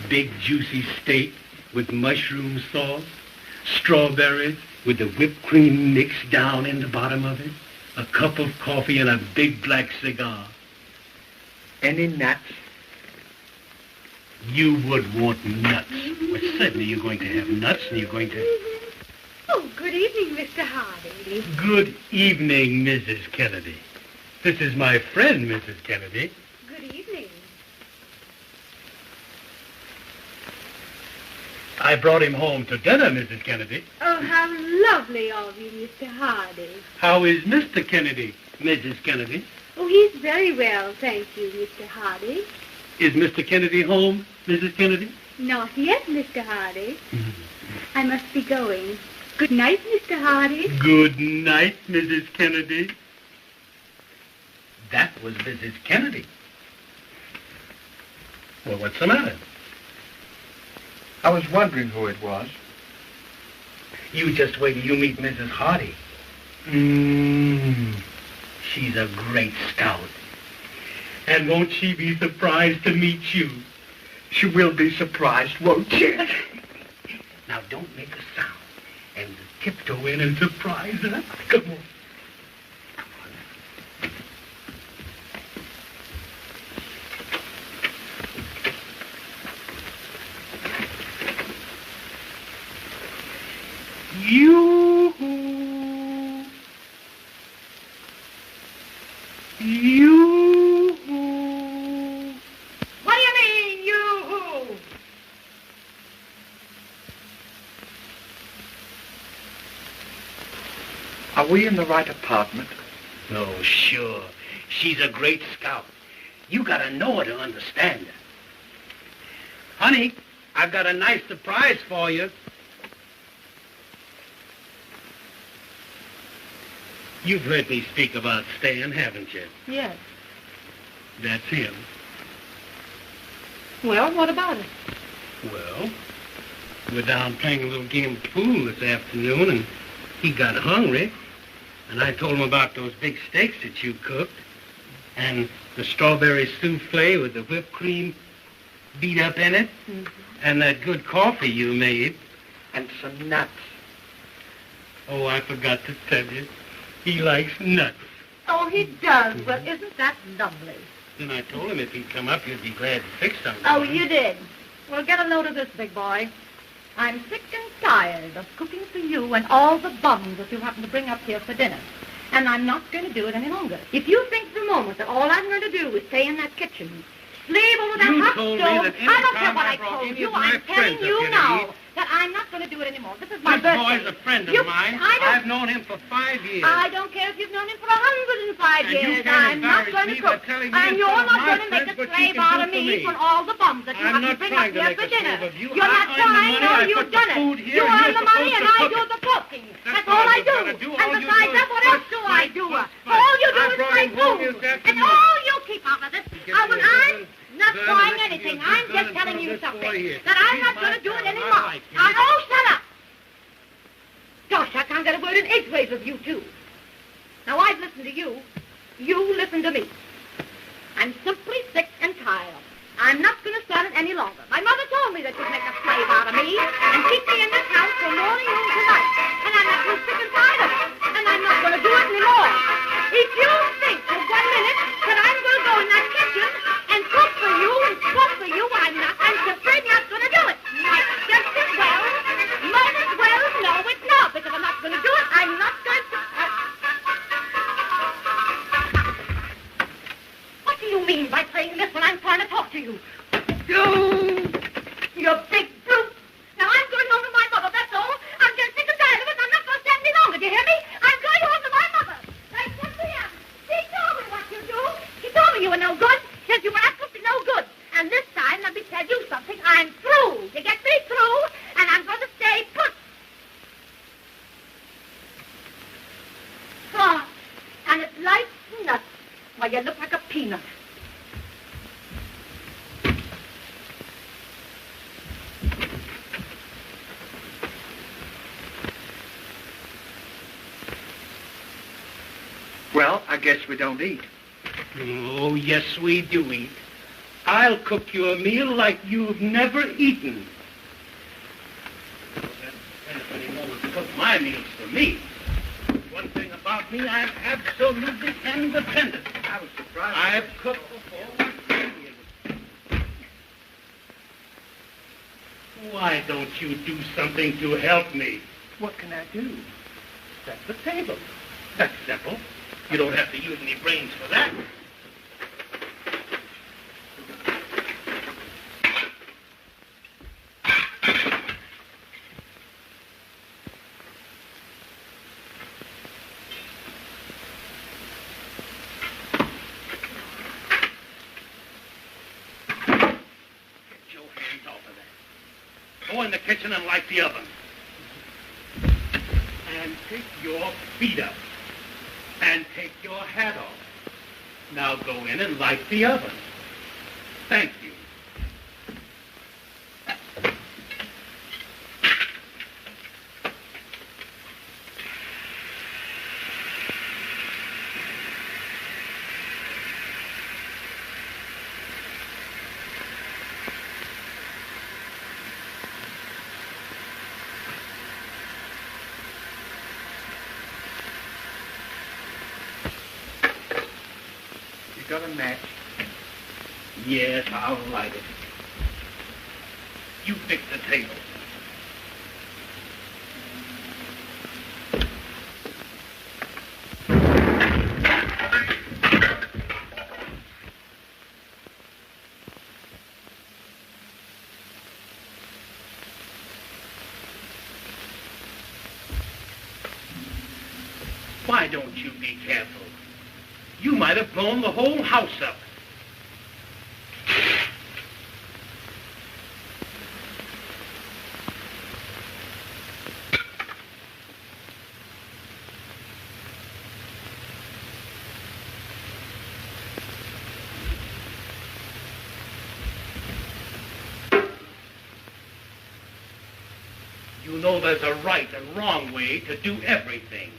Big juicy steak with mushroom sauce, strawberries with the whipped cream mixed down in the bottom of it, a cup of coffee and a big black cigar. Any nuts? You would want nuts. Well, certainly you're going to have nuts and you're going to... Oh, good evening, Mr. Hardy. Good evening, Mrs. Kennedy. This is my friend, Mrs. Kennedy. Good evening. I brought him home to dinner, Mrs. Kennedy. Oh, how lovely of you, Mr. Hardy. How is Mr. Kennedy, Mrs. Kennedy? Oh, he's very well, thank you, Mr. Hardy. Is Mr. Kennedy home, Mrs. Kennedy? Not yet, Mr. Hardy. I must be going. Good night, Mr. Hardy. Good night, Mrs. Kennedy. That was Mrs. Kennedy. Well, what's the matter? I was wondering who it was. You just wait till you meet Mrs. Hardy. She's a great scout. And won't she be surprised to meet you? She will be surprised, won't she? Now, don't make a sound. And tiptoe in and surprise her. Come on. What do you mean, you? Are we in the right apartment? Oh, sure. She's a great scout. You gotta know her to understand her. Honey, I've got a nice surprise for you. You've heard me speak about Stan, haven't you? Yes. That's him. Well, what about it? Well, we're down playing a little game of pool this afternoon, and he got hungry. And I told him about those big steaks that you cooked, and the strawberry souffle with the whipped cream beat up in it, and that good coffee you made. And some nuts. Oh, I forgot to tell you. He likes nuts. Oh, he does. Well, isn't that lovely? Then I told him if he'd come up, you'd be glad to fix something. Oh, you did. Well, get a load of this, big boy. I'm sick and tired of cooking for you and all the bums that you happen to bring up here for dinner. And I'm not going to do it any longer. If you think for a moment that all I'm going to do is stay in that kitchen, slave over that hot stove, I don't care what I told you. I'm telling you now that I'm not going to do it anymore. This is my birthday. This boy's a friend of mine. I've known him for 5 years. I don't care if you've known him for 105 years. I'm not going to cook. And you're not going to make a slave out of me for all the bums that you have to bring up here for dinner. You're not trying. No, you've done it. You earn the money and I do the cooking. That's all I do. And besides that, what else do I do? All you do is play food. It's all you keep out of this. I'm not trying anything. I'm just telling you something. That I'm not going to do it anymore. Oh, shut up. Gosh, I can't get a word in edgeways with you, too. Now, I've listened to you. You listen to me. I'm simply sick and tired of it. I'm not going to stand it any longer. My mother told me that you'd make a slave out of me and keep me in this house from morning noon to night. And I'm not too sick and tired of it. And I'm not going to do it anymore. If you think for 1 minute that I'm going to go in that kitchen and cook for you, I'm not. I'm simply not going to do it. Might just as well. Might as well. No, it's not. Because I'm not going to do it. I'm not going to... What do you mean by playing this I guess we don't eat. Oh, yes, we do eat. I'll cook you a meal like you've never eaten. Anybody wants to cook my meals for me. One thing about me, I'm absolutely independent. I was surprised. I've cooked before. Why don't you do something to help me? What can I do? Set the table. That's simple. You don't have to use any brains for that. Go in the kitchen and light the oven. And take your feet up. And take your hat off. Now go in and light the oven. Thank you. Got a match? Yes, I'll light it. You fix the table. Why don't you be careful? You might have blown the whole house up. You know there's a right and wrong way to do everything.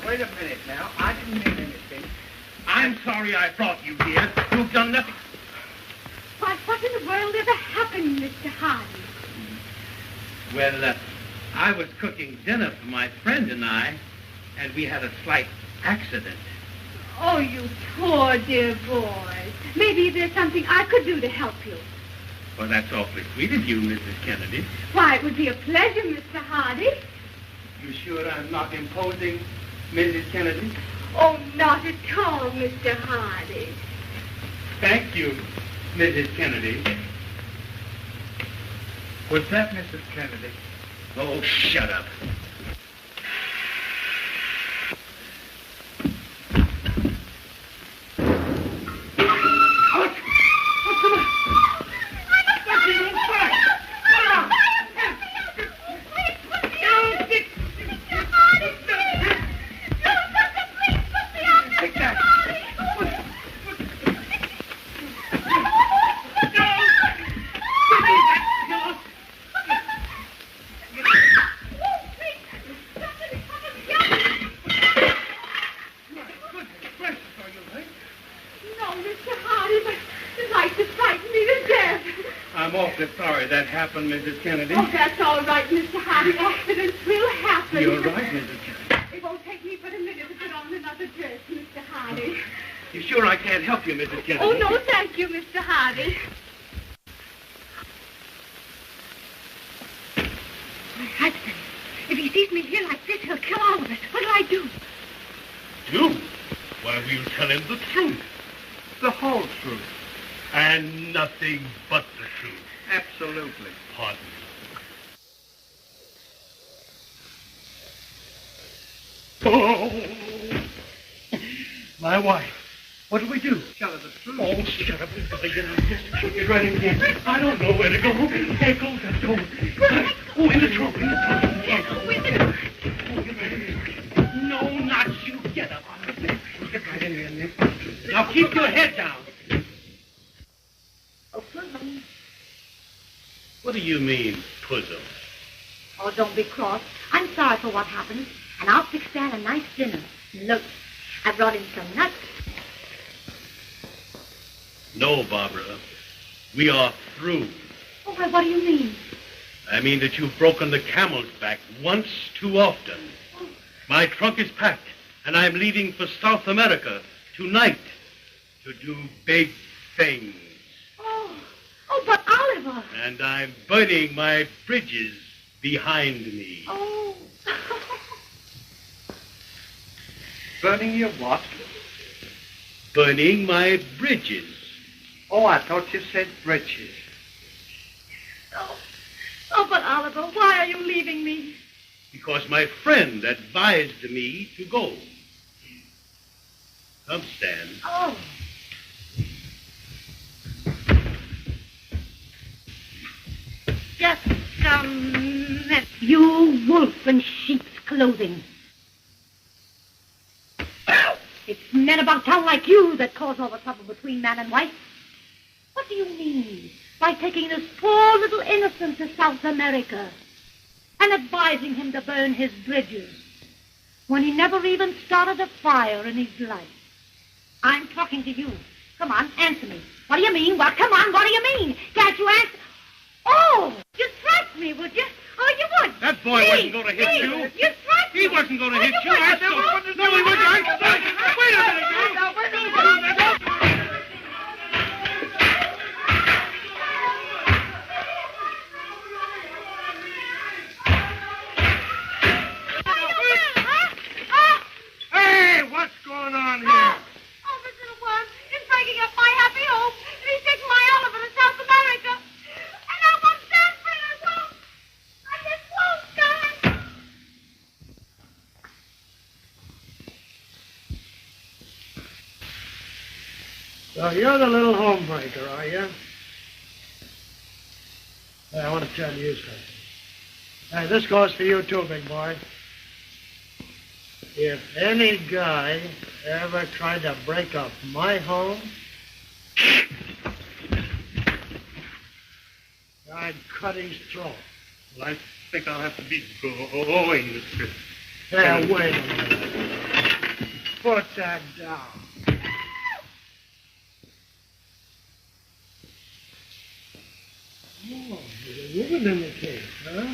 Wait a minute now. I didn't mean anything. I'm sorry I brought you here. You've done nothing. Why, what in the world ever happened, Mr. Hardy? Well, I was cooking dinner for my friend and we had a slight accident. Oh, you poor dear boy. Maybe there's something I could do to help you. Well, that's awfully sweet of you, Mrs. Kennedy. Why, it would be a pleasure, Mr. Hardy. You sure I'm not imposing, Mrs. Kennedy? Oh, not at all, Mr. Hardy. Thank you, Mrs. Kennedy. Was that Mrs. Kennedy? Oh, shut up. I'm awfully sorry that happened, Mrs. Kennedy. Oh, that's all right, Mr. Hardy. Accidents will happen. You're right, Mrs. Kennedy. It won't take me but a minute to put on another dress, Mr. Hardy. You sure I can't help you, Mrs. Kennedy? Oh, no, thank you, Mr. Hardy. Hudson, if he sees me here like this, he'll kill all of us. What do I do? Do? Why, we'll tell him the truth. The whole truth. And nothing but the truth. Absolutely. Pardon me. Oh, my wife. What do we do? Tell her the truth. Oh, shut up. She'll get right in again. I don't know where to go. Hey, go, let's go. Oh, in the trunk. Henry. Now keep your head down. Oh, Puzzle. What do you mean, puzzle? Oh, don't be cross. I'm sorry for what happened, and I'll fix Stan a nice dinner. Look, I brought him some nuts. No, Barbara. We are through. Oh, well, what do you mean? I mean that you've broken the camel's back once too often. Oh. My trunk is packed, and I'm leaving for South America tonight to do big things. Oh, but Oliver. And I'm burning my bridges behind me. Oh. Burning your what? Burning my bridges. Oh, I thought you said bridges. Oh, but Oliver, why are you leaving me? Because my friend advised me to go. Come, Stan. Oh. Just you wolf in sheep's clothing. It's men about town like you that cause all the trouble between man and wife. What do you mean by taking this poor little innocent to South America and advising him to burn his bridges when he never even started a fire in his life? I'm talking to you. Come on, answer me. What do you mean? Well, come on, what do you mean? Can't you answer? Oh, you'd thrust me, would you? Oh, you would. That boy wasn't going to hit you. You'd thrust me. He wasn't going to hit you. Wait I saw. No, he wasn't. Wait a minute. Hey, what's going on here? Oh, this little worm is breaking up my happy home. And he's taking my Oliver to South America. And I won't stand for it. I won't. I just won't, guys. So you're the little homebreaker, are you? Hey, I want to tell you something. Hey, this goes for you too, big boy. If any guy ever tried to break up my home, I'd cut his throat. Well, I think I'll have to be going, Mr. Hey, wait a minute. Put that down. Oh, there's a woman in the case, huh?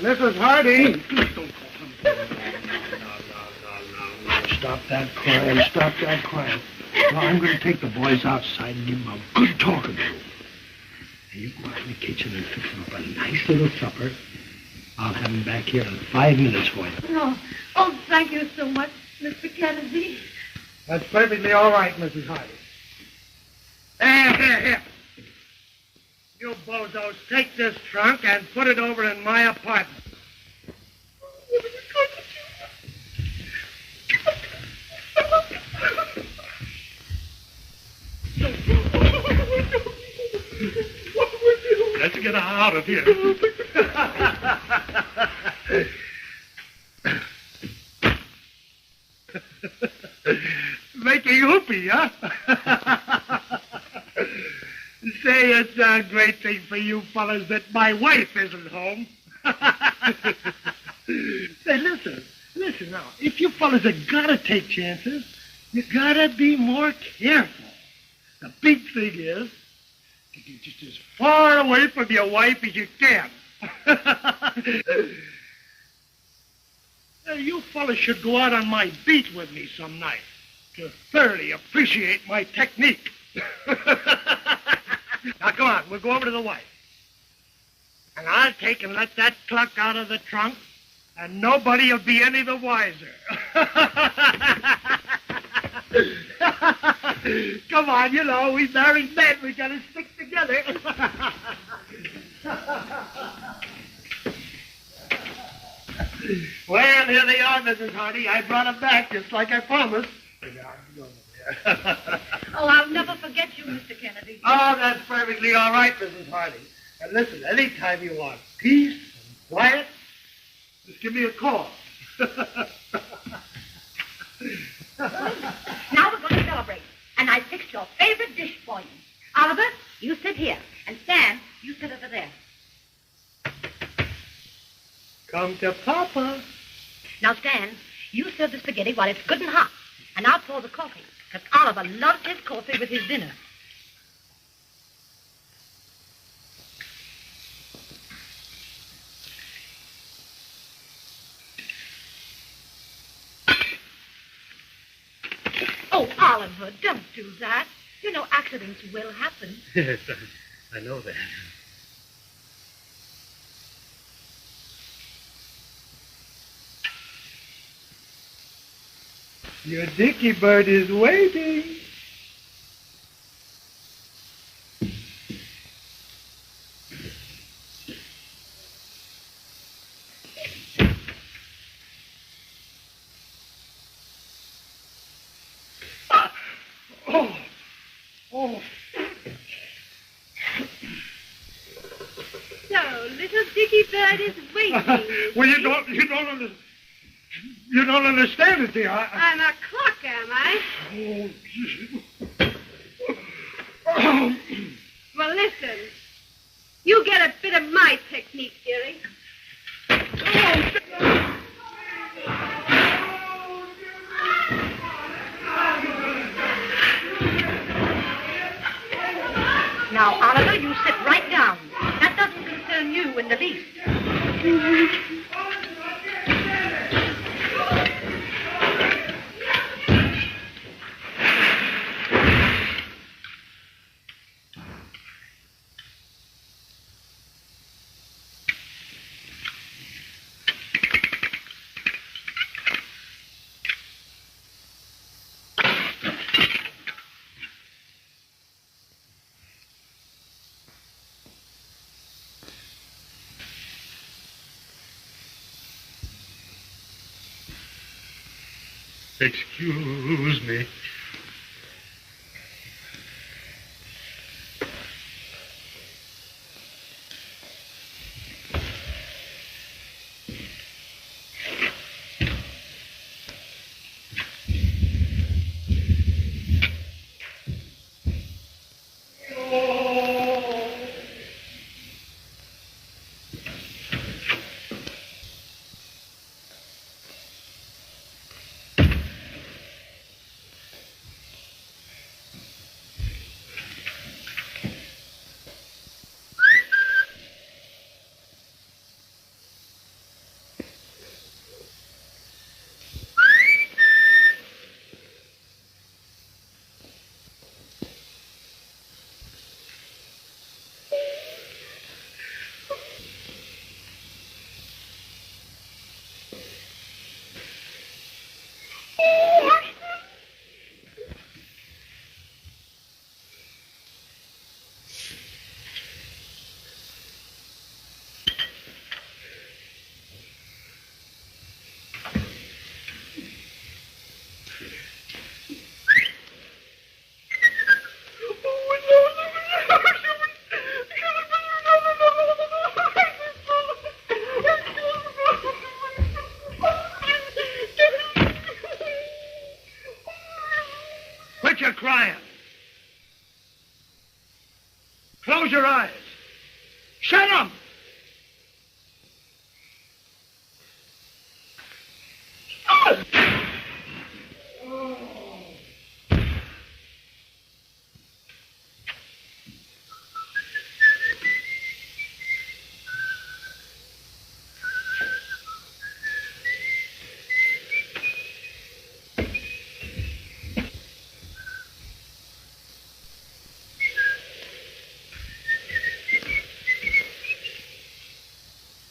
Mrs. Hardy. Please don't call him. No. Stop that crying. Stop that crying. Now, I'm going to take the boys outside and give them a good talking to. And you go out in the kitchen and fix them up a nice little supper. I'll have them back here in 5 minutes for you. Oh, thank you so much, Mr. Kennedy. That's perfectly all right, Mrs. Hardy. Here. You bozos, take this trunk and put it over in my apartment. Let's get out of here. Making whoopee, huh? Say, it's a great thing for you fellas that my wife isn't home. Say, listen now. If you fellas are gonna take chances, you gotta be more careful. The big thing is to get just as far away from your wife as you can. You fellas should go out on my beat with me some night to thoroughly appreciate my technique. Now, come on, we'll go over to the wife. And I'll take and let that cluck out of the trunk, and nobody will be any the wiser. Come on, you know, we married men. We gotta stick together. Well, here they are, Mrs. Hardy. I brought them back just like I promised. Oh, I'll never forget you, Mr. Kennedy. Oh, Oh, that's perfectly all right, Mrs. Hardy. And listen, anytime you want peace and quiet, just give me a call. Now we're going to celebrate. And I fixed your favorite dish for you. Oliver, you sit here. And Stan, you sit over there. Come to Papa. Now, Stan, you serve the spaghetti while it's good and hot. And I'll pour the coffee. Because Oliver loves his coffee with his dinner. Oh, Oliver, don't do that. You know, accidents will happen. Yes, I know that. Your dicky bird is waiting. Oh. So, little Dicky Bird is waiting. Well, you don't understand it, dear. I'm a clock, am I? Oh. Well, listen. You get a bit of my technique, dearie. Now, Oliver, you sit right down. That doesn't concern you in the least. Excuse me. Quit your crying. Close your eyes. Shut up.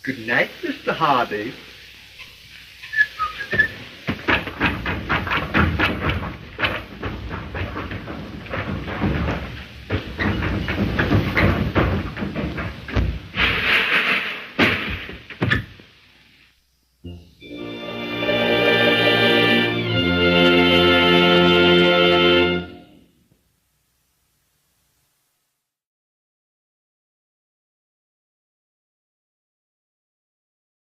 Good night, Mr. Hardy.